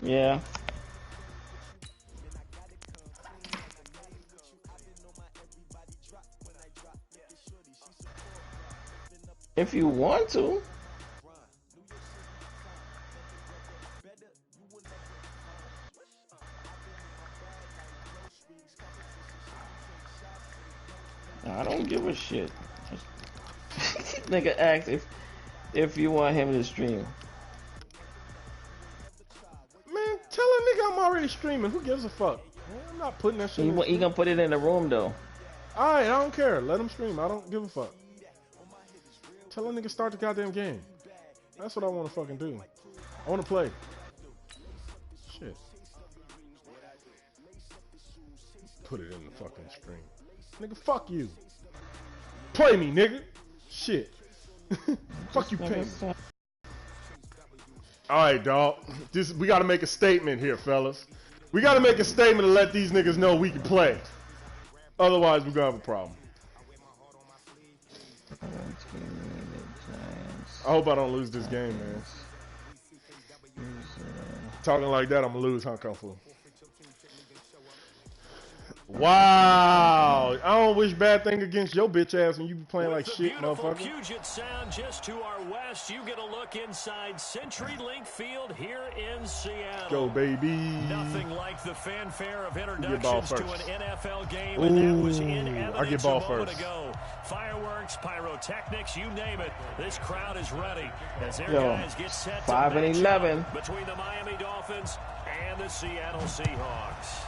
Yeah. If you want to. I don't give a shit. Nigga asked if you want him to stream. Man, tell a nigga I'm already streaming. Who gives a fuck? Man, I'm not putting that shit He gonna put it in the room though. Alright, I don't care. Let him stream. I don't give a fuck. Tell a nigga start the goddamn game. That's what I want to fucking do. I want to play. Shit. Put it in the fucking stream. Nigga, fuck you. Play me, nigga. Shit. Fuck you, pay me. Alright, dog. We gotta make a statement here, fellas. We gotta make a statement to let these niggas know we can play. Otherwise, we're gonna have a problem. I hope I don't lose this game, man. Talking like that, I'm gonna lose, huh, Kung Fu? Wow! I don't wish bad thing against your bitch ass when you be playing like shit, motherfucker. Puget Sound just to our west. You get a look inside CenturyLink Field here in Seattle. Go, baby! Nothing like the fanfare of introductions to an NFL game, Ooh, and that was in evidence I get ball a moment first. ago. Fireworks, pyrotechnics, you name it. This crowd is ready as their guys get set 5 and 11 between the Miami Dolphins and the Seattle Seahawks.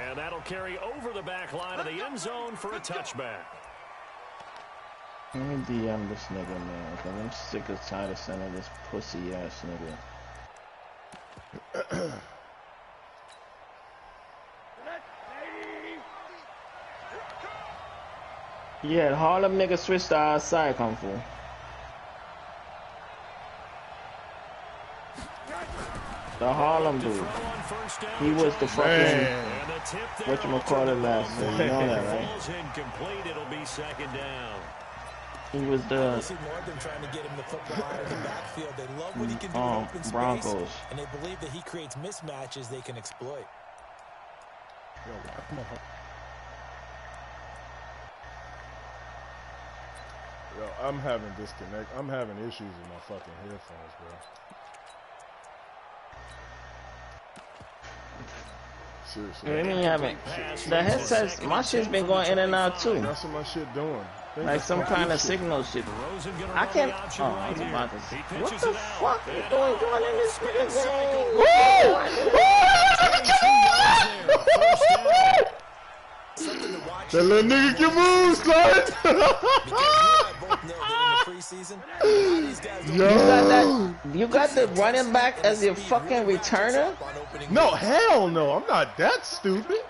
And that'll carry over the back line of the end zone for a touchback. Let me DM this nigga, man, because I'm sick and tired of sending this pussy ass nigga. Yeah, Harlem nigga switched to our side, Kung Fu. The Harlem dude. He was the fucking whatchamacallit last year. You know that, right? It'll be second down. He was the trying to get him the football out of the backfield. They love what he can do in open space, Broncos. and they believe that he creates mismatches they can exploit. Yo, I'm having disconnect. I'm having issues with my fucking headphones, bro. Seriously. What do you mean you haven't? The headsets, my shit's been going in and out too. That's what my shit doing. Like some kind of signal shit. I can't. Oh, I was about to say. What the fuck is going on in this nigga game? That little nigga can move, son. You got the running back as your fucking returner? No, hell no. I'm not that stupid.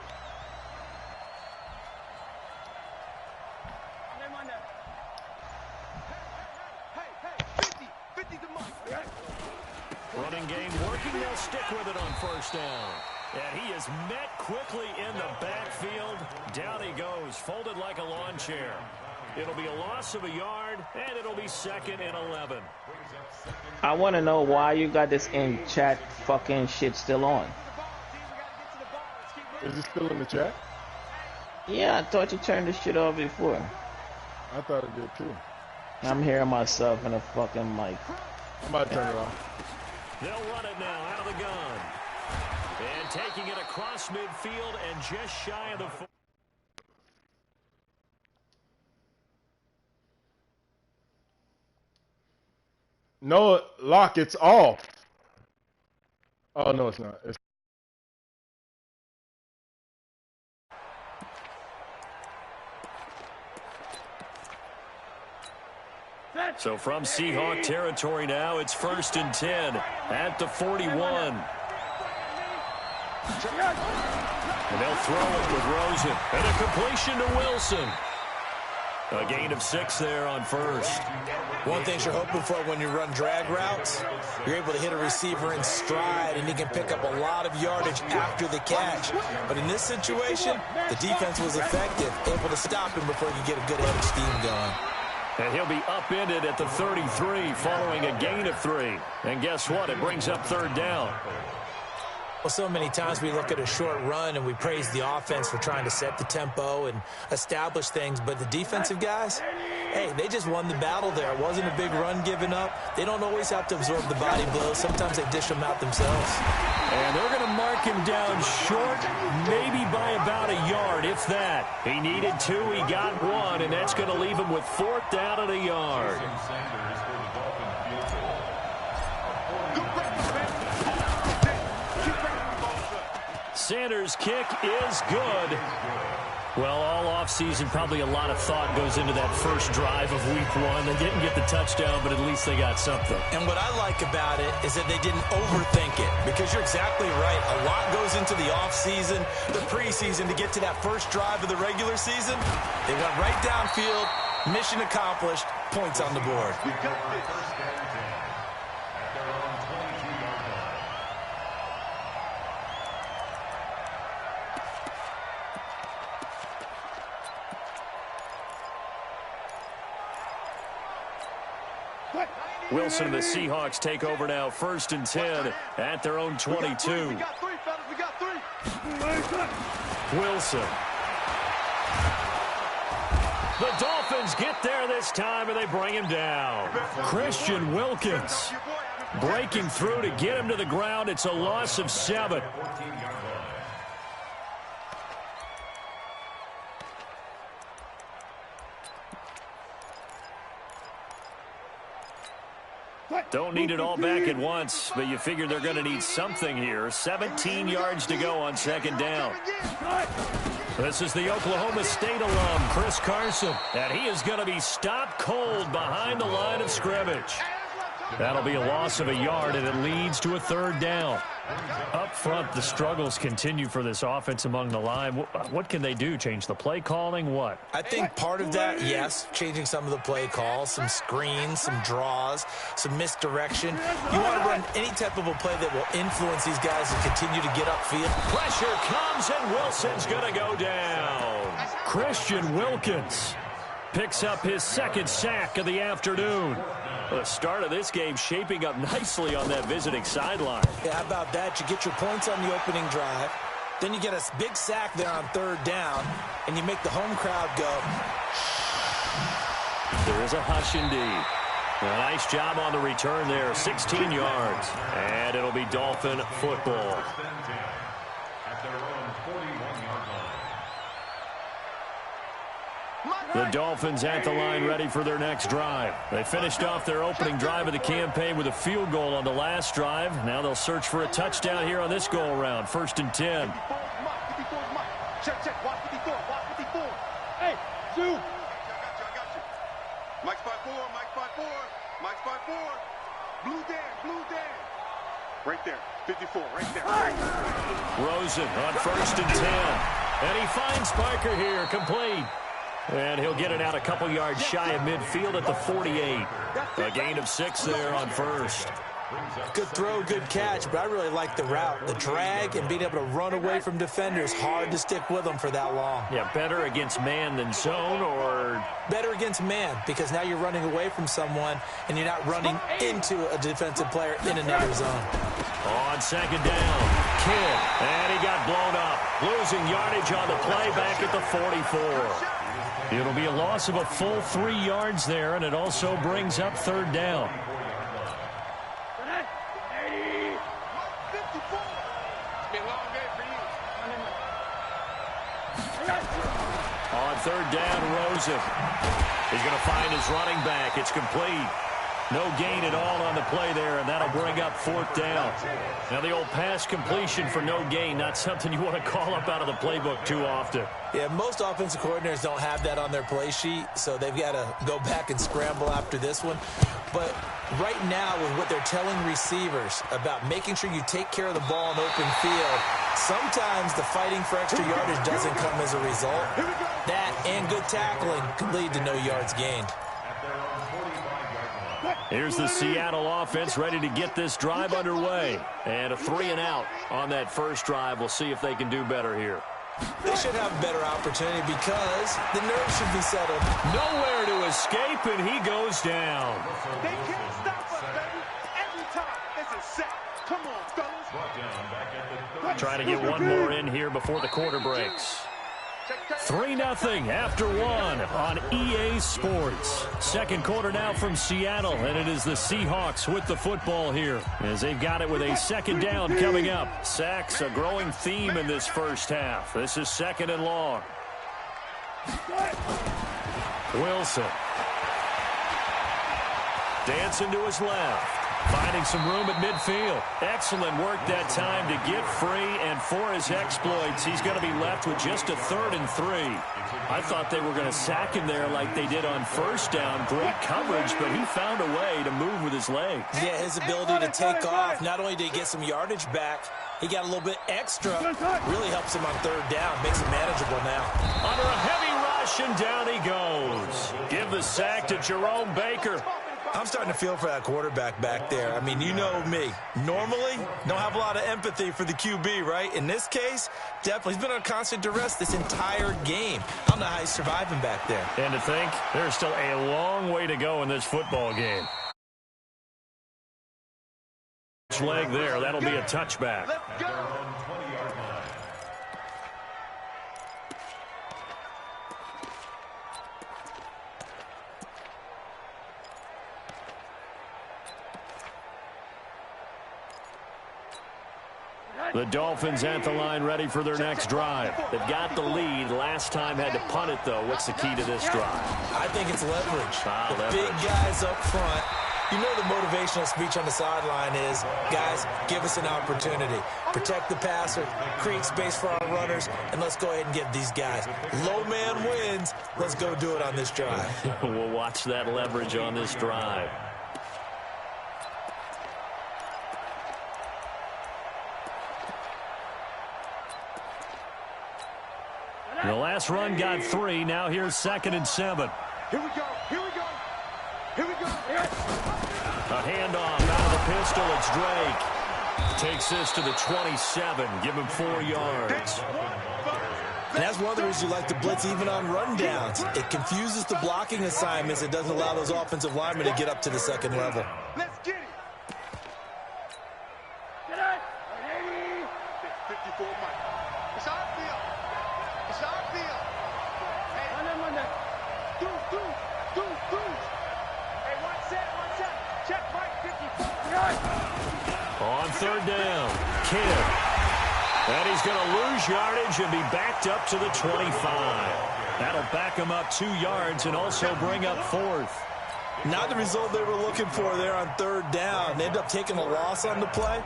Running game working. They'll stick with it on first down. And he is met quickly in the backfield. Down he goes, folded like a lawn chair. It'll be a loss of a yard, and it'll be second and 11. I want to know why you got this in chat fucking shit still on. Is it still in the chat? Yeah, I thought you turned this shit off before. I thought it did too. I'm hearing myself in a fucking mic. I'm about to turn it off. They'll run it now out of the gun. And taking it across midfield and just shy of the... No, lock, it's off. Oh, no, it's not. So from Seahawk territory now, it's 1st and 10 at the 41. And they'll throw it with Rosen. And a completion to Wilson. A gain of 6 there on first. One thing you're hoping for when you run drag routes, you're able to hit a receiver in stride, and he can pick up a lot of yardage after the catch. But in this situation, the defense was effective, able to stop him before he could get a good head of steam going. And he'll be upended at the 33 following a gain of 3. And guess what? It brings up 3rd down. Well, so many times we look at a short run and we praise the offense for trying to set the tempo and establish things. But the defensive guys, hey, they just won the battle there. It wasn't a big run given up. They don't always have to absorb the body blows. Sometimes they dish them out themselves. And they're going to mark him down short, maybe by about a yard, if that. He needed 2, he got 1, and that's going to leave him with 4th down and a yard. Sanders' kick is good. Well, all offseason, probably a lot of thought goes into that first drive of week 1. They didn't get the touchdown, but at least they got something. And what I like about it is that they didn't overthink it, because you're exactly right. A lot goes into the offseason, the preseason, to get to that first drive of the regular season. They went right downfield, mission accomplished, points on the board. Wilson and the Seahawks take over now, 1st and 10 at their own 22. We got 3, fellas. We got 3. Wilson. The Dolphins get there this time, and they bring him down. Christian Wilkins breaking through to get him to the ground. It's a loss of 7. Don't need it all back at once, but you figure they're going to need something here. 17 yards to go on 2nd down. This is the Oklahoma State alum, Chris Carson, and he is going to be stopped cold behind the line of scrimmage. That'll be a loss of a yard, and it leads to a 3rd down. Up front, the struggles continue for this offense among the line. What can they do? Change the play calling? What? I think part of that, yes, changing some of the play calls, some screens, some draws, some misdirection. You want to run any type of a play that will influence these guys to continue to get upfield. Pressure comes, and Wilson's going to go down. Christian Wilkins picks up his 2nd sack of the afternoon. The start of this game shaping up nicely on that visiting sideline. Yeah, how about that? You get your points on the opening drive. Then you get a big sack there on 3rd down, and you make the home crowd go. There is a hush indeed. A nice job on the return there, 16 yards. And it'll be Dolphin football. The Dolphins at the line ready for their next drive. They finished off their opening drive of the campaign with a field goal on the last drive. Now they'll search for a touchdown here on this go-around. 1st and 10. Check. Watch 54. Hey, shoot. I got you. Mike's 5-4. Mike's 5-4. Blue Dan. Right there. 54, right there. Rosen on 1st and 10. And he finds Parker here, complete. And he'll get it out a couple yards shy of midfield at the 48. A gain of 6 there on 1st. Good throw, good catch, but I really like the route. The drag and being able to run away from defenders, hard to stick with them for that long. Yeah, better against man than zone, or? Better against man, because now you're running away from someone and you're not running into a defensive player in another zone. On 2nd down, Kidd, and he got blown up. Losing yardage on the play back at the 44. It'll be a loss of a full 3 yards there, and it also brings up 3rd down. On 3rd down, Rosen. He's going to find his running back. It's complete. No gain at all on the play there, and that'll bring up 4th down. Now, the old pass completion for no gain, not something you want to call up out of the playbook too often. Yeah, most offensive coordinators don't have that on their play sheet, so they've got to go back and scramble after this one. But right now, with what they're telling receivers about making sure you take care of the ball in open field, sometimes the fighting for extra yardage doesn't come as a result. That and good tackling could lead to no yards gained. Here's the Seattle offense ready to get this drive underway. And a 3-and-out on that first drive. We'll see if they can do better here. They should have a better opportunity because the nerves should be settled. Nowhere to escape, and he goes down. They can't stop us, baby. Every time it's a sack. Come on, fellas. Trying to get one more in here before the quarter breaks. 3-0 after one on EA Sports. Second quarter now from Seattle, and it is the Seahawks with the football here as they've got it with a second down coming up. Sacks, a growing theme in this first half. This is second and long. Wilson. Dancing to his left. Finding some room at midfield. Excellent work that time to get free, and for his exploits, he's going to be left with just a 3rd and 3. I thought they were going to sack him there like they did on first down. Great coverage, but he found a way to move with his legs. Yeah, his ability to take off, not only did he get some yardage back, he got a little bit extra. Really helps him on 3rd down, makes it manageable now. Under a heavy rush, and down he goes. Give the sack to Jerome Baker. I'm starting to feel for that quarterback back there. I mean, you know me. Normally, don't have a lot of empathy for the QB, right? In this case, definitely. He's been on constant duress this entire game. I don't know how he's surviving back there. And to think, there's still a long way to go in this football game. Leg there, that'll be a touchback. Let's go. The Dolphins at the line ready for their next drive. They've got the lead. Last time had to punt it, though. What's the key to this drive? I think it's leverage. The Leverage. big guys up front. You know the motivational speech on the sideline is, guys, give us an opportunity. Protect the passer, create space for our runners, and let's go ahead and get these guys. Low man wins. Let's go do it on this drive. We'll watch that leverage on this drive. The last run got 3. Now here's 2nd and 7. Here we go. Here we go. Here we go. A handoff out of the pistol. It's Drake. Takes this to the 27. Give him 4 yards. And that's one of the reasons you like to blitz even on rundowns. It confuses the blocking assignments. It doesn't allow those offensive linemen to get up to the second level. Let's get it. 54 Mike. It's our field. It's our field. Hey, do. Hey, one set. Check Mike 54. On 3rd down, Kidd. And he's going to lose yardage and be backed up to the 25. That'll back him up 2 yards and also bring up 4th. Not the result they were looking for there on 3rd down. They end up taking a loss on the play.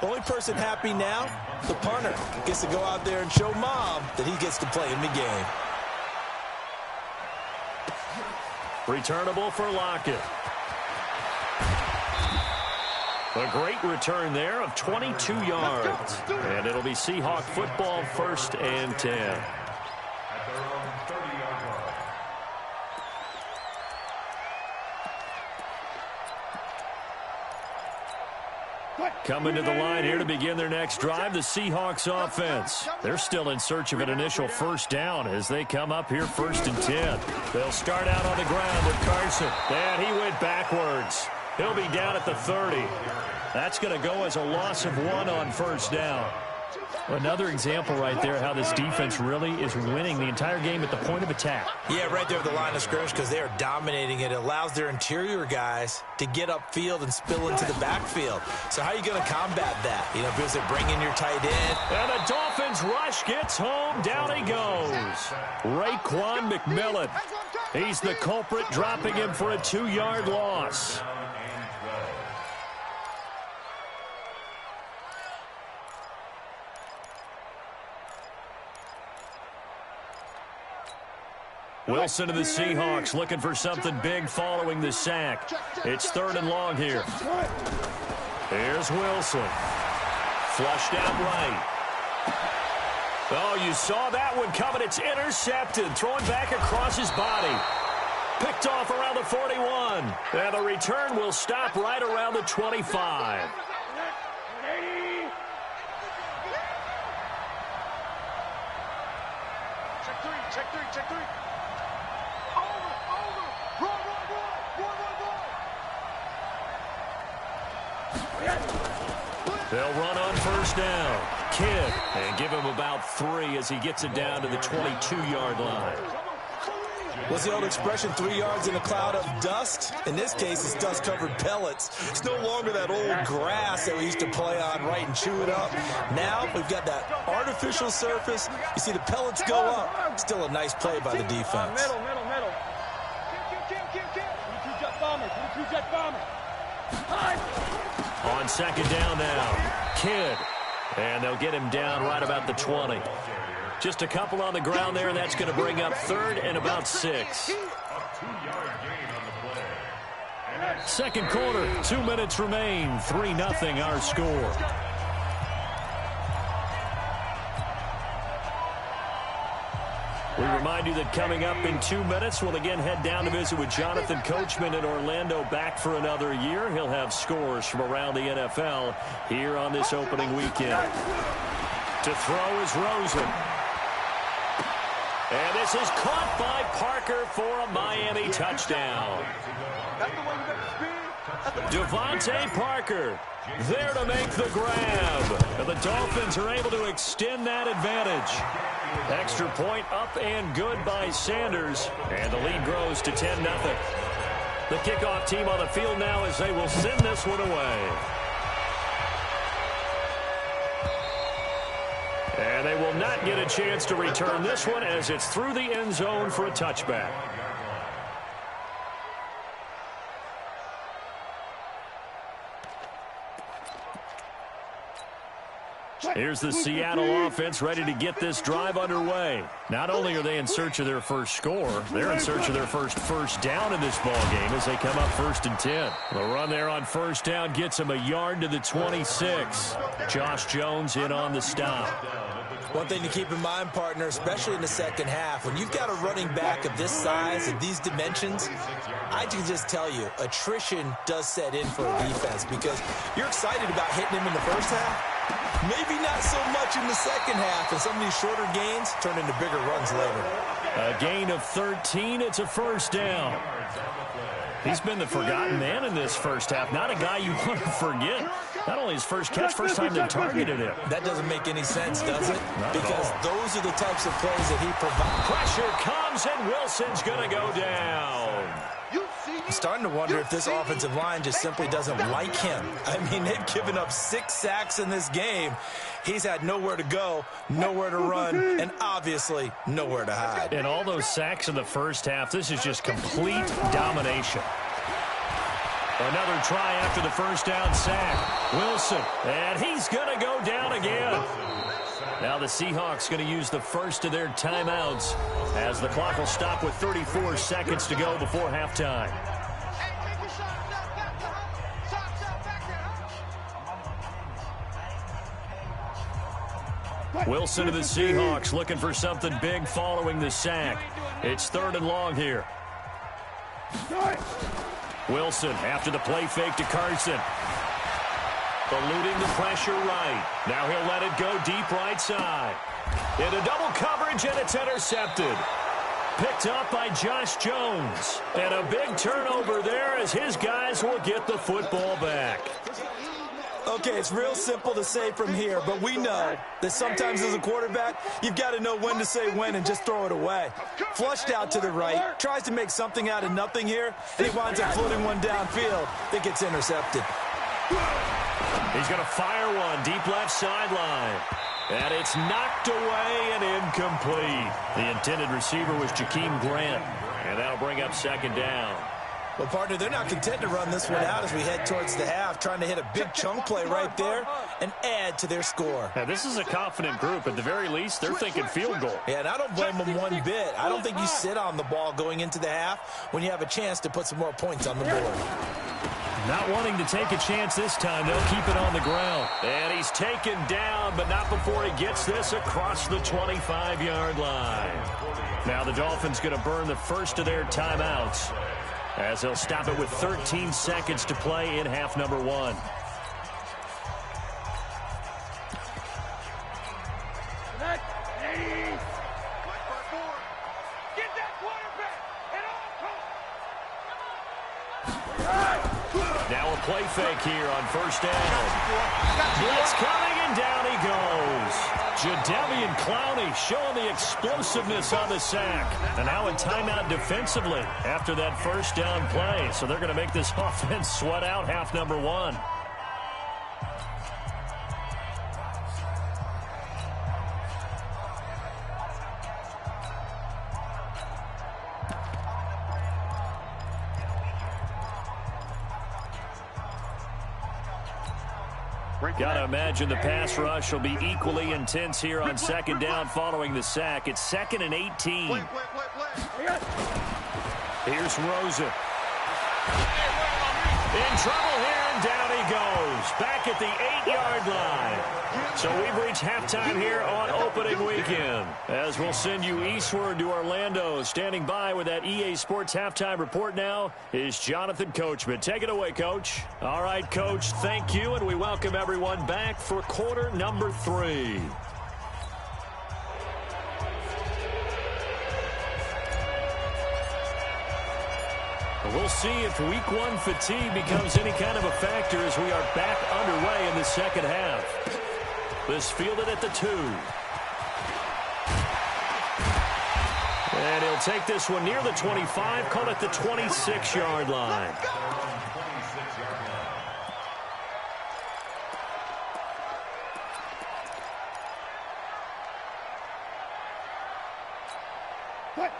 Only person happy now, the punter, gets to go out there and show Mom that he gets to play in the game. Returnable for Lockett. A great return there of 22 yards. And it'll be Seahawk football, 1st and 10. Coming to the line here to begin their next drive, the Seahawks offense. They're still in search of an initial 1st down as they come up here 1st and 10. They'll start out on the ground with Carson. And he went backwards. He'll be down at the 30. That's going to go as a loss of 1 on 1st down. Another example right there how this defense really is winning the entire game at the point of attack. Yeah, right there at the line of scrimmage because they are dominating it. It allows their interior guys to get upfield and spill into the backfield. So how are you going to combat that? You know, because they bring in your tight end. And the Dolphins rush gets home. Down he goes. Raekwon McMillan. He's the culprit, dropping him for a 2-yard loss. Wilson and the Seahawks looking for something big following the sack. It's 3rd and long here. Here's Wilson. Flushed out right. Oh, you saw that one coming. It's intercepted. Throwing back across his body. Picked off around the 41. And the return will stop right around the 25. check three. Over. Run. They'll run on first down. Kidd, and give him about 3 as he gets it down to the 22-yard line. What's the old expression, 3 yards in a cloud of dust? In this case, it's dust-covered pellets. It's no longer that old grass that we used to play on, right, and chew it up. Now we've got that artificial surface. You see the pellets go up. Still a nice play by the defense. Middle. Two-jet bomber. On second down now, Kidd. And they'll get him down right about the 20. Just a couple on the ground there, and that's going to bring up 3rd and about 6. Second quarter, 2 minutes remain. 3-0 our score. We remind you that coming up in 2 minutes, we'll again head down to visit with Jonathan Coachman in Orlando, back for another year. He'll have scores from around the NFL here on this opening weekend. To throw is Rosen. And this is caught by Parker for a Miami touchdown. Devontae Parker there to make the grab. And the Dolphins are able to extend that advantage. Extra point up and good by Sanders. And the lead grows to 10-0. The kickoff team on the field now as they will send this one away. And they will not get a chance to return this one as it's through the end zone for a touchback. Here's the Seattle offense ready to get this drive underway. Not only are they in search of their first score, they're in search of their first down in this ball game as they come up 1st and 10. The run there on first down gets them a yard to the 26. Josh Jones in on the stop. One thing to keep in mind, partner, especially in the second half, when you've got a running back of this size and these dimensions, I can just tell you, attrition does set in for a defense because you're excited about hitting him in the first half. Maybe not so much in the second half, and some of these shorter gains turn into bigger runs later. A gain of 13, it's a first down. He's been the forgotten man in this first half. Not a guy you want to forget. Not only his first catch, first time they targeted him. That doesn't make any sense, does it? Because those are the types of plays that he provides. Pressure comes, and Wilson's going to go down. I'm starting to wonder if this offensive line just simply doesn't like him. I mean, they've given up 6 sacks in this game. He's had nowhere to go, nowhere to run, and obviously nowhere to hide. And all those sacks in the first half, this is just complete domination. Another try after the first down sack. Wilson, and he's going to go down again. Now the Seahawks going to use the first of their timeouts as the clock will stop with 34 seconds to go before halftime. Wilson to the Seahawks looking for something big following the sack. It's 3rd and long here. Wilson after the play fake to Carson. Eluding the pressure right. Now he'll let it go deep right side. Into double coverage, and it's intercepted. Picked up by Josh Jones. And a big turnover there as his guys will get the football back. Okay, it's real simple to say from here, but we know that sometimes as a quarterback, you've got to know when to say when and just throw it away. Flushed out to the right, tries to make something out of nothing here, and he winds up floating one downfield that gets intercepted. He's going to fire one deep left sideline. And it's knocked away and incomplete. The intended receiver was Jakeem Grant. And that'll bring up 2nd down. Well, partner, they're not content to run this one out as we head towards the half, trying to hit a big chunk play right there and add to their score. Now, this is a confident group. At the very least, they're thinking field goal. Yeah, and I don't blame them one bit. I don't think you sit on the ball going into the half when you have a chance to put some more points on the board. Not wanting to take a chance this time. They'll keep it on the ground. And he's taken down, but not before he gets this across the 25-yard line. Now the Dolphins going to burn the first of their timeouts as they'll stop it with 13 seconds to play in half number 1. little play fake here on first down. Blitz coming, and down he goes. Jadeveon Clowney showing the explosiveness on the sack. And now a timeout defensively after that first down play. So they're going to make this offense sweat out half number one. Got to imagine the pass rush will be equally intense here on second down following the sack. It's 2nd and 18. Here's Rosen. In trouble here, and down he goes. Back at the 8-yard line. So we've reached halftime here on opening weekend. As we'll send you eastward to Orlando. Standing by with that EA Sports halftime report now is Jonathan Coachman. Take it away, Coach. All right, Coach, thank you, and we welcome everyone back for quarter number 3. We'll see if week 1 fatigue becomes any kind of a factor as we are back underway in the second half. This fielded at the 2. And he'll take this one near the 25, call it the 26-yard line.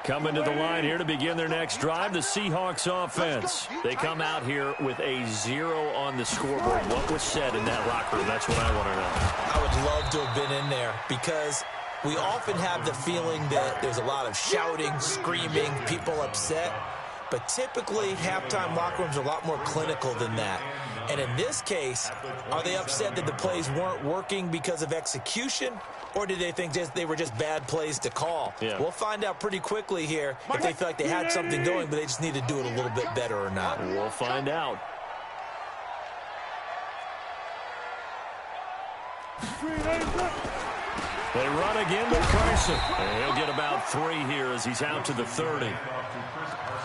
Coming to the line here to begin their next drive, the Seahawks offense. They come out here with a 0 on the scoreboard. What was said in that locker room? That's what I want to know. I would love to have been in there because we often have the feeling that there's a lot of shouting, screaming, people upset. But typically, halftime locker rooms are a lot more clinical than that. And in this case, are they upset that the plays weren't working because of execution? Or did they think they were just bad plays to call? Yeah. We'll find out pretty quickly here if they feel like they had something going, but they just need to do it a little bit better or not. We'll find out. They run again with Carson. And he'll get about 3 here as he's out to the 30.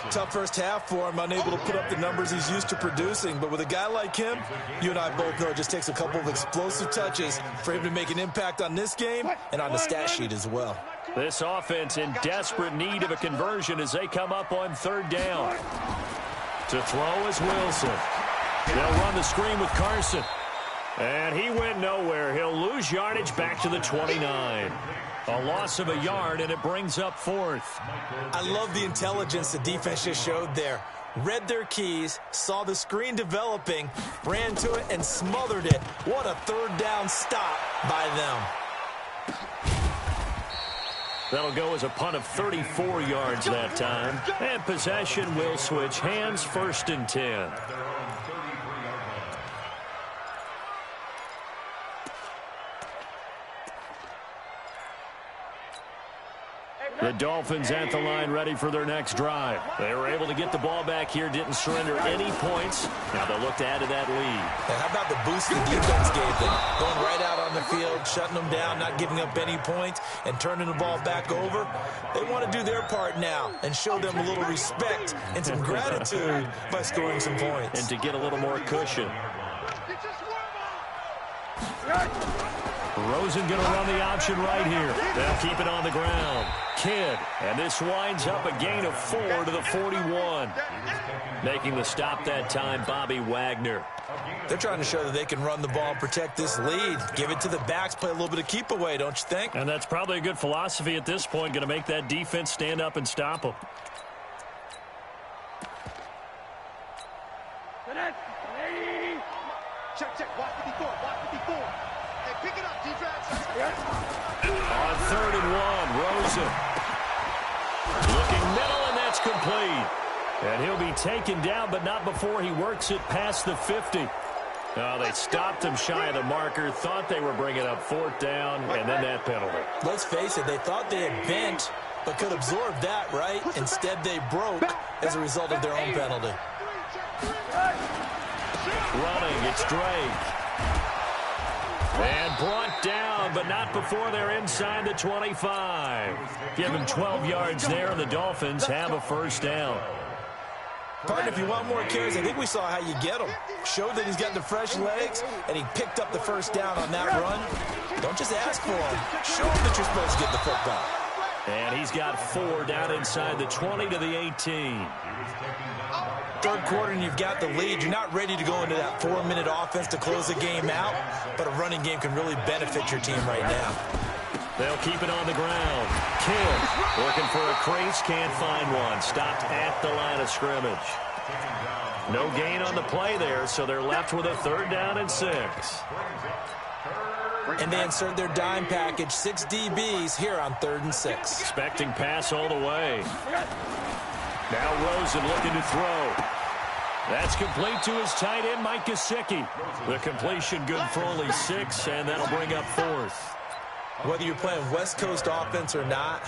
Tough first half for him, unable to put up the numbers he's used to producing. But with a guy like him, you and I both know it just takes a couple of explosive touches for him to make an impact on this game and on the stat sheet as well. This offense in desperate need of a conversion as they come up on 3rd down. To throw is Wilson. They'll run the screen with Carson. And he went nowhere. He'll lose yardage back to the 29. A loss of a yard, and it brings up 4th. I love the intelligence the defense just showed there. Read their keys, saw the screen developing, ran to it, and smothered it. What a 3rd down stop by them. That'll go as a punt of 34 yards that time. And possession will switch hands, 1st and 10. The Dolphins at the line ready for their next drive. They were able to get the ball back here, didn't surrender any points. Now they'll look to add to that lead. And how about the boost the defense gave them? Going right out on the field, shutting them down, not giving up any points, and turning the ball back over. They want to do their part now and show them a little respect and some gratitude by scoring some points. And to get a little more cushion. Rosen going to run the option right here. They'll keep it on the ground. Kidd, and this winds up a gain of 4 to the 41. Making the stop that time, Bobby Wagner. They're trying to show that they can run the ball, protect this lead, give it to the backs, play a little bit of keep away, don't you think? And that's probably a good philosophy at this point, going to make that defense stand up and stop them. Check, watch 54, watch 54. Hey, pick it up, defense. On 3rd and 1, Rosen. Looking middle, and that's complete. And he'll be taken down, but not before he works it past the 50. Oh, they stopped him shy of the marker, thought they were bringing up 4th down, and then that penalty. Let's face it, they thought they had bent, but could absorb that, right? Instead, they broke as a result of their own penalty. Running, it's Drake. And brought down, but not before they're inside the 25. Give him 12 yards there, and the Dolphins have a 1st down. Partner, if you want more carries, I think we saw how you get them. Showed that he's got the fresh legs, and he picked up the first down on that run. Don't just ask for him. Show him that you're supposed to get the football. And he's got 4 down inside the 20 to the 18. Third quarter, and you've got the lead. You're not ready to go into that 4-minute offense to close the game out, but a running game can really benefit your team right now. They'll keep it on the ground. Kidd looking for a crease, can't find one. Stopped at the line of scrimmage. No gain on the play there, so they're left with a 3rd down and 6. And they insert their dime package, 6 DBs here on 3rd and 6. Expecting pass all the way. Now Rosen looking to throw. That's complete to his tight end, Mike Gesicki. The completion good for only 6, and that'll bring up 4th. Whether you're playing West Coast offense or not,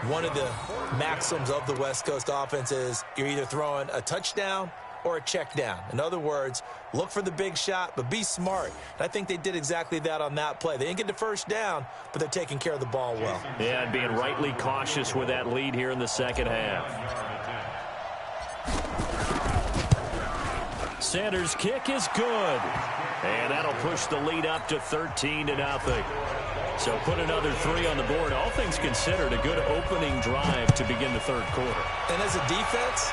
one of the maxims of the West Coast offense is you're either throwing a touchdown or a check down. In other words, look for the big shot, but be smart. And I think they did exactly that on that play. They didn't get the first down, but they're taking care of the ball well. Yeah, and being rightly cautious with that lead here in the second half. Sanders' kick is good. And that'll push the lead up to 13-0. So put another 3 on the board. All things considered, a good opening drive to begin the third quarter. And as a defense,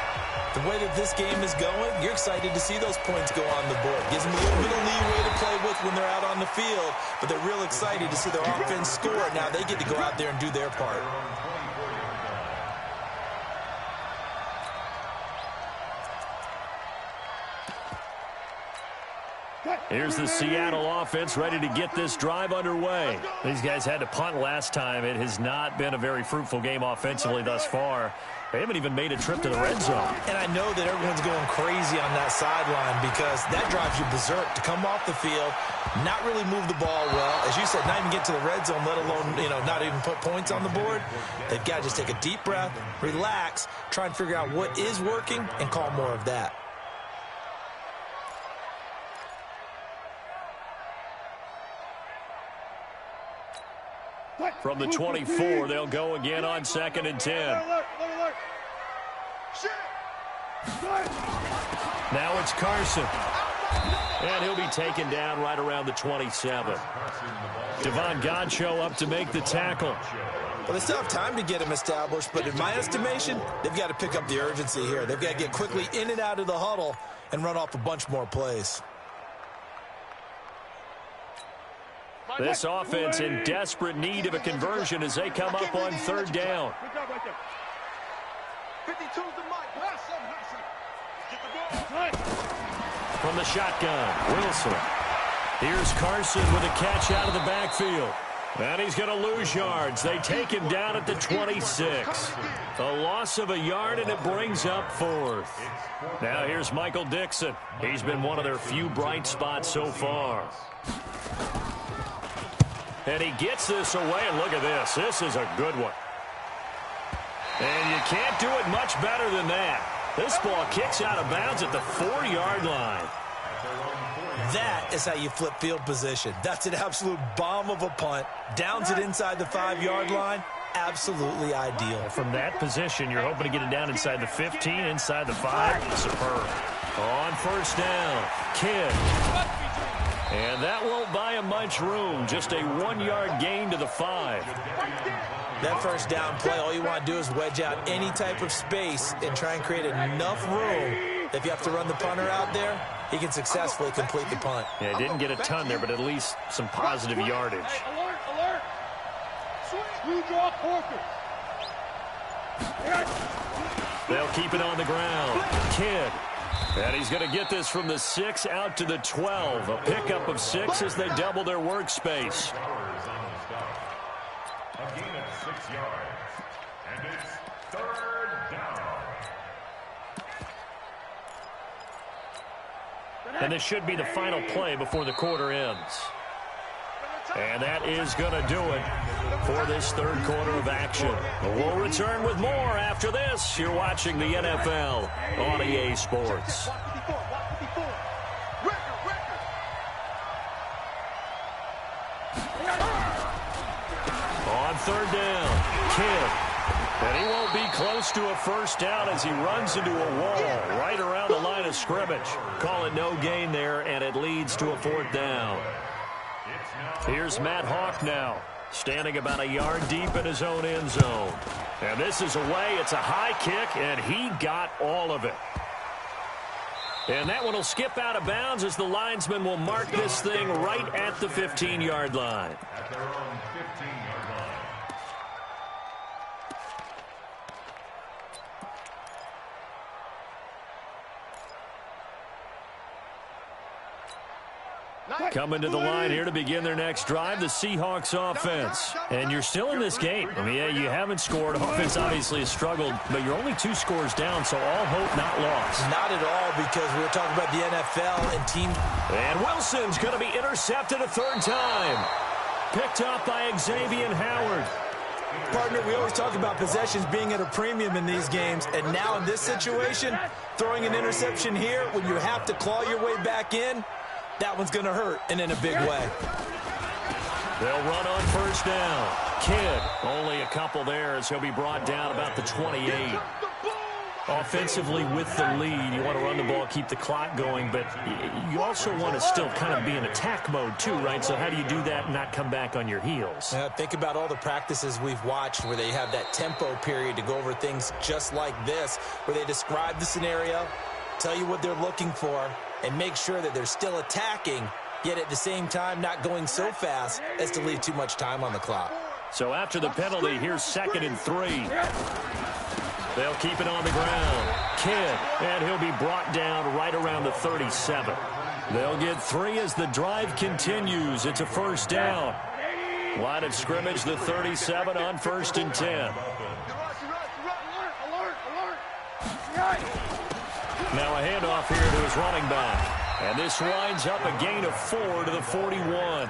the way that this game is going, you're excited to see those points go on the board. Gives them a little bit of leeway to play with when they're out on the field, but they're real excited to see their offense score. Now they get to go out there and do their part. Here's the Seattle offense ready to get this drive underway. These guys had to punt last time. It has not been a very fruitful game offensively thus far. They haven't even made a trip to the red zone. And I know that everyone's going crazy on that sideline because that drives you berserk to come off the field, not really move the ball well. As you said, not even get to the red zone, let alone, not even put points on the board. They've got to just take a deep breath, relax, try and figure out what is working, and call more of that. From the 24, they'll go again on 2nd and 10. Now it's Carson. And he'll be taken down right around the 27. Devon Godchaux up to make the tackle. Well, they still have time to get him established, but in my estimation, they've got to pick up the urgency here. They've got to get quickly in and out of the huddle and run off a bunch more plays. This offense in desperate need of a conversion as they come up on 3rd down. From the shotgun, Wilson. Here's Carson with a catch out of the backfield. And he's going to lose yards. They take him down at the 26. A loss of a yard, and it brings up 4th. Now here's Michael Dixon. He's been one of their few bright spots so far. And he gets this away, and look at this. This is a good one. And you can't do it much better than that. This ball kicks out of bounds at the 4-yard line. That is how you flip field position. That's an absolute bomb of a punt. Downs it inside the 5-yard line. Absolutely ideal. From that position, you're hoping to get it down inside the 15, inside the 5. Superb. On 1st down, Kidd. And that won't buy him much room. Just a 1-yard gain to the 5. That 1st down play, all you want to do is wedge out any type of space and try and create enough room. If you have to run the punter out there, he can successfully complete the punt. Yeah, didn't get a ton there, but at least some positive yardage. Alert, alert. Screw draw Porker. They'll keep it on the ground. Kidd. And he's going to get this from the 6 out to the 12. A pickup of 6 as they double their workspace. A gain of 6 yards. And it's 3rd down. And this should be the final play before the quarter ends. And that is going to do it for this 3rd quarter of action. We'll return with more after this. You're watching the NFL on EA Sports. On 3rd down, Kidd. And he won't be close to a first down as he runs into a wall right around the line of scrimmage. Call it no gain there, and it leads to a 4th down. Here's Matt Hawk now, standing about a yard deep in his own end zone. And this is away. It's a high kick, and he got all of it. And that one will skip out of bounds as the linesman will mark this thing right at the 15-yard line. At their own 15-yard line. Coming to the line here to begin their next drive, the Seahawks offense. And you're still in this game. I mean, yeah, you haven't scored. Offense obviously has struggled, but you're only 2 scores down, so all hope not lost. Not at all, because we were talking about the NFL and team. And Wilson's going to be intercepted a 3rd time. Picked up by Xavier Howard. Partner, we always talk about possessions being at a premium in these games, and now in this situation, throwing an interception here when you have to claw your way back in, that one's going to hurt, and in a big way. They'll run on 1st down. Kidd, only a couple there as he'll be brought down about the 28. Offensively with the lead, you want to run the ball, keep the clock going, but you also want to still kind of be in attack mode too, right? So how do you do that and not come back on your heels? Think about all the practices we've watched where they have that tempo period to go over things just like this, where they describe the scenario, tell you what they're looking for, and make sure that they're still attacking, yet at the same time not going so fast as to leave too much time on the clock. So after the penalty, here's 2nd and 3. They'll keep it on the ground. Kidd, and he'll be brought down right around the 37. They'll get 3 as the drive continues. It's a 1st down. Line of scrimmage, the 37 on 1st and 10. Now a handoff here to his running back. And this winds up a gain of 4 to the 41.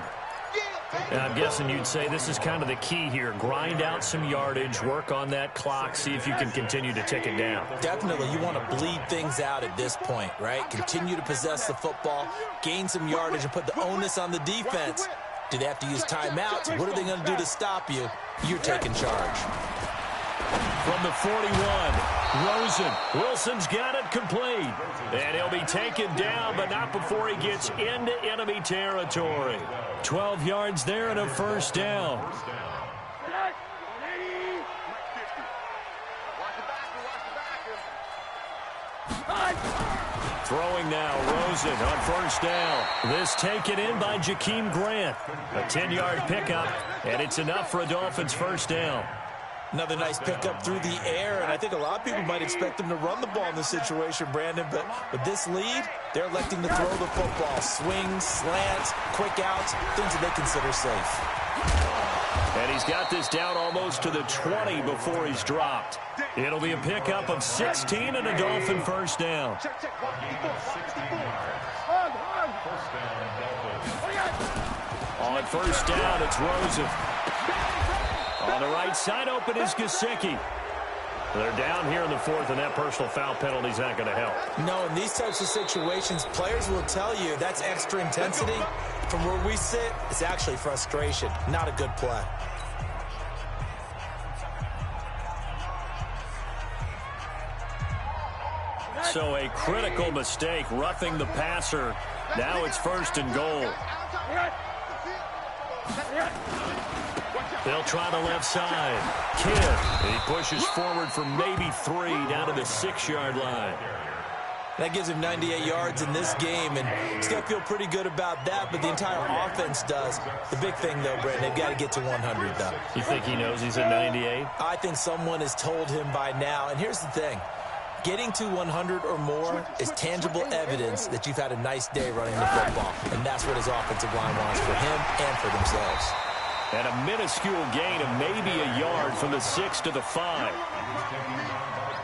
And I'm guessing you'd say this is kind of the key here. Grind out some yardage, work on that clock, see if you can continue to tick it down. Definitely, you want to bleed things out at this point, right? Continue to possess the football, gain some yardage, and put the onus on the defense. Do they have to use timeouts? What are they going to do to stop you? You're taking charge. From the 41, Rosen. Wilson's got it complete. And he'll be taken down, but not before he gets into enemy territory. 12 yards there and a 1st down. Throwing now, Rosen on 1st down. This taken in by Jakeem Grant. A 10-yard pickup, and it's enough for a Dolphins 1st down. Another nice pickup through the air, and I think a lot of people might expect them to run the ball in this situation, Brandon, but with this lead, they're electing to throw the football. Swings, slants, quick outs, things that they consider safe. And he's got this down almost to the 20 before he's dropped. It'll be a pickup of 16 and a Dolphin 1st down. On 1st down, it's Rosen. On the right side open is Gesicki. They're down here in the 4th, and that personal foul penalty is not going to help. No, in these types of situations, players will tell you that's extra intensity. From where we sit, it's actually frustration, not a good play. So a critical mistake, roughing the passer. Now it's 1st and goal. They'll try the left side. Kidd, he pushes forward for maybe 3 down to the 6-yard line. That gives him 98 yards in this game, and he's got to feel pretty good about that, but the entire offense does. The big thing, though, Brent, they've got to get to 100, though. You think he knows he's at 98? I think someone has told him by now, and here's the thing. Getting to 100 or more is tangible evidence that you've had a nice day running the football, and that's what his offensive line wants for him and for themselves. And a minuscule gain of maybe a yard from the 6 to the 5.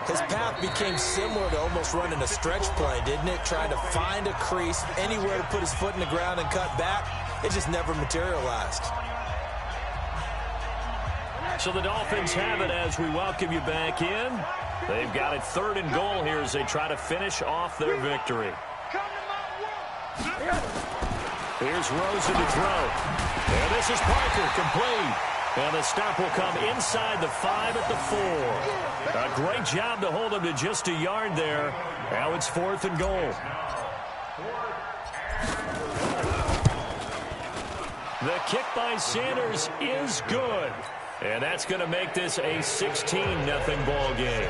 His path became similar to almost running a stretch play, didn't it? Trying to find a crease, anywhere to put his foot in the ground and cut back. It just never materialized. So the Dolphins have it as we welcome you back in. They've got it 3rd and goal here as they try to finish off their victory. Here's Rosen to throw. And this is Parker, complete. And the stop will come inside the 5 at the 4. A great job to hold him to just a yard there. Now it's 4th and goal. The kick by Sanders is good. And that's going to make this a 16-0 ball game.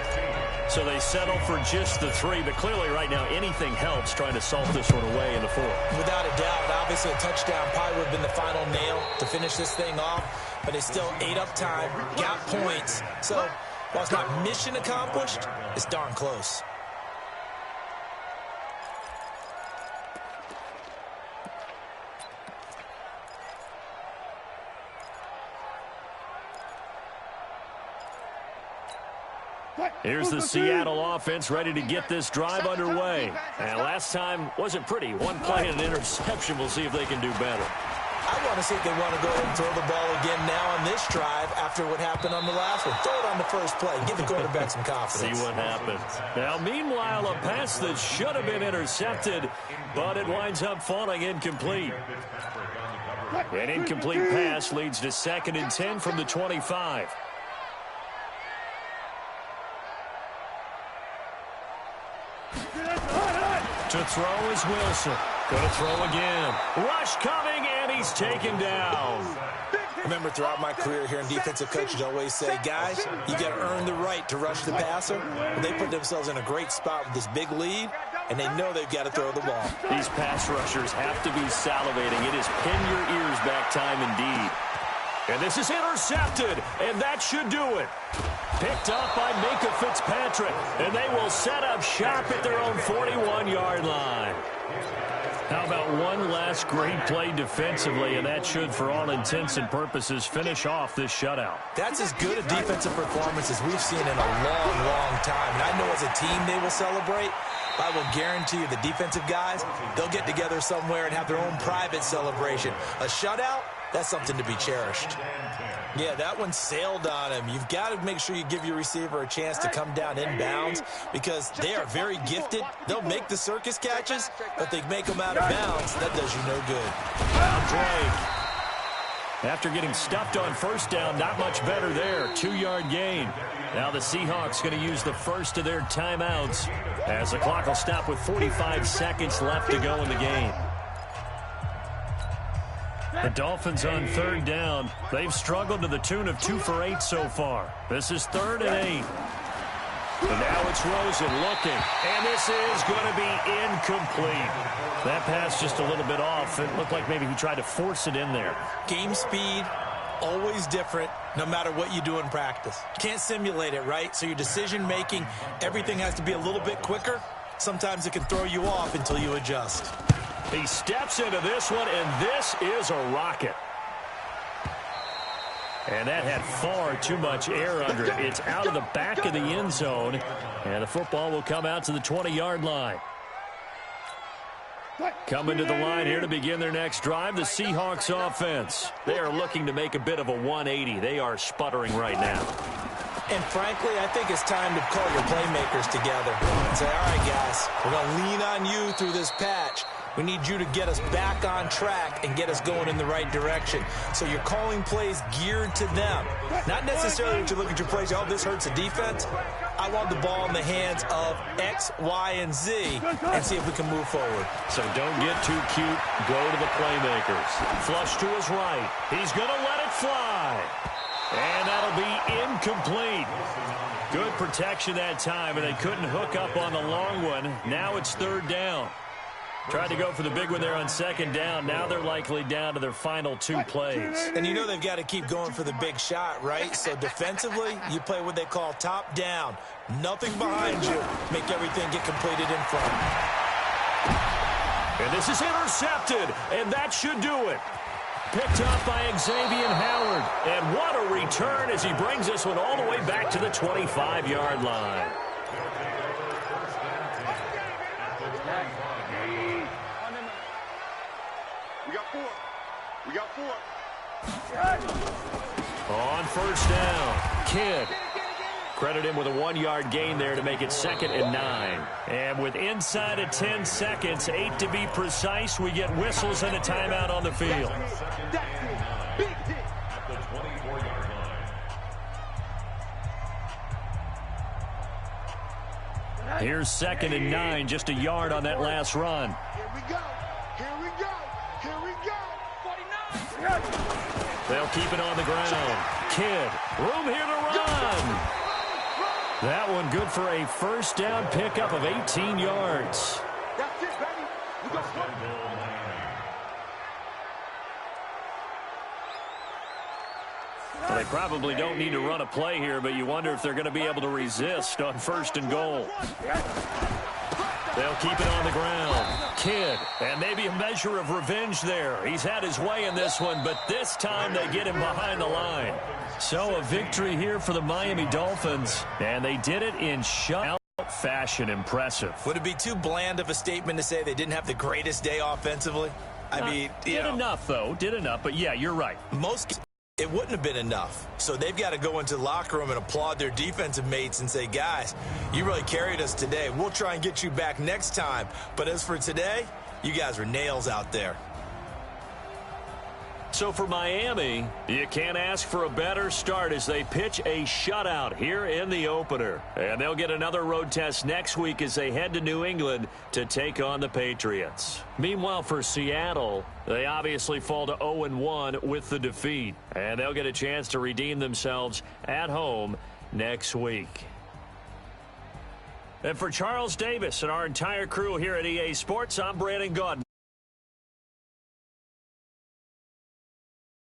So they settle for just the 3, but clearly right now anything helps trying to salt this one away in the 4th. Without a doubt, obviously a touchdown probably would have been the final nail to finish this thing off, but it's still 8 up time, got points. So while it's not mission accomplished, it's darn close. Here's the Seattle offense ready to get this drive underway. And last time wasn't pretty. One play and an interception. We'll see if they can do better. I want to see if they want to go ahead and throw the ball again now on this drive after what happened on the last one. Throw it on the first play. Give the quarterback some confidence. See what happens. Now, meanwhile, a pass that should have been intercepted, but it winds up falling incomplete. An incomplete pass leads to 2nd and 10 from the 25. To throw is Wilson. Going to throw again. Rush coming, and he's taken down. Remember, throughout my career here in defensive coaches always say, guys, you got to earn the right to rush the passer. Well, they put themselves in a great spot with this big lead, and they know they've got to throw the ball. These pass rushers have to be salivating. It is pin your ears back time indeed. And this is intercepted, and that should do it. Picked up by Minka Fitzpatrick, and they will set up shop at their own 41-yard line. How about one last great play defensively, and that should, for all intents and purposes, finish off this shutout. That's as good a defensive performance as we've seen in a long, long time. And I know as a team they will celebrate. I will guarantee you the defensive guys, they'll get together somewhere and have their own private celebration. A shutout, that's something to be cherished. Yeah, that one sailed on him. You've got to make sure you give your receiver a chance to come down inbounds because they are very gifted. They'll make the circus catches, but they make them out of bounds. That does you no good. Drake, after getting stuffed on first down, not much better there. 2-yard gain. Now the Seahawks going to use the first of their timeouts as the clock will stop with 45 seconds left to go in the game. The Dolphins on 3rd down. They've struggled to the tune of 2 for 8 so far. This is 3rd and 8. And now it's Rosen looking. And this is going to be incomplete. That pass just a little bit off. It looked like maybe he tried to force it in there. Game speed, always different, no matter what you do in practice. Can't simulate it, right? So your decision-making, everything has to be a little bit quicker. Sometimes it can throw you off until you adjust. He steps into this one, and this is a rocket. And that had far too much air under it. It's out of the back of the end zone, and the football will come out to the 20-yard line. Coming to the line here to begin their next drive, the Seahawks offense. They are looking to make a bit of a 180. They are sputtering right now. And frankly, I think it's time to call your playmakers together and say, all right, guys, we're going to lean on you through this patch. We need you to get us back on track and get us going in the right direction. So you're calling plays geared to them. Not necessarily that you look at your plays, oh, this hurts the defense. I want the ball in the hands of X, Y, and Z and see if we can move forward. So don't get too cute. Go to the playmakers. Flush to his right. He's going to let it fly. And that'll be incomplete. Good protection that time, and they couldn't hook up on the long one. Now it's 3rd down. Tried to go for the big one there on 2nd down. Now they're likely down to their final 2 plays. And you know they've got to keep going for the big shot, right? So defensively, you play what they call top down. Nothing behind you. Make everything get completed in front. And this is intercepted, and that should do it. Picked up by Xavier Howard. And what a return as he brings this one all the way back to the 25-yard line. We got 4. On 1st down, Kidd. Credit him with a 1-yard gain there to make it 2nd and 9. And with inside of 10 seconds, 8 to be precise, we get whistles and a timeout on the field. At the 24-yard Here's 2nd and 9, just a yard on that last run. Here we go. Here we go. Here we go. 49. They'll keep it on the ground. Kidd, room here to run. That one good for a first down pickup of 18 yards. That's it, baby. We go slow. Well, they probably don't need to run a play here, but you wonder if they're going to be able to resist on 1st and goal. They'll keep it on the ground. Kidd, and maybe a measure of revenge there. He's had his way in this one, but this time they get him behind the line. So a victory here for the Miami Dolphins, and they did it in shutout fashion. Impressive. Would it be too bland of a statement to say they didn't have the greatest day offensively? I mean, did enough, though. Did enough, but yeah, you're right. It wouldn't have been enough. So they've got to go into the locker room and applaud their defensive mates and say, guys, you really carried us today. We'll try and get you back next time. But as for today, you guys were nails out there. So for Miami, you can't ask for a better start as they pitch a shutout here in the opener. And they'll get another road test next week as they head to New England to take on the Patriots. Meanwhile, for Seattle, they obviously fall to 0-1 with the defeat. And they'll get a chance to redeem themselves at home next week. And for Charles Davis and our entire crew here at EA Sports, I'm Brandon Gaudin.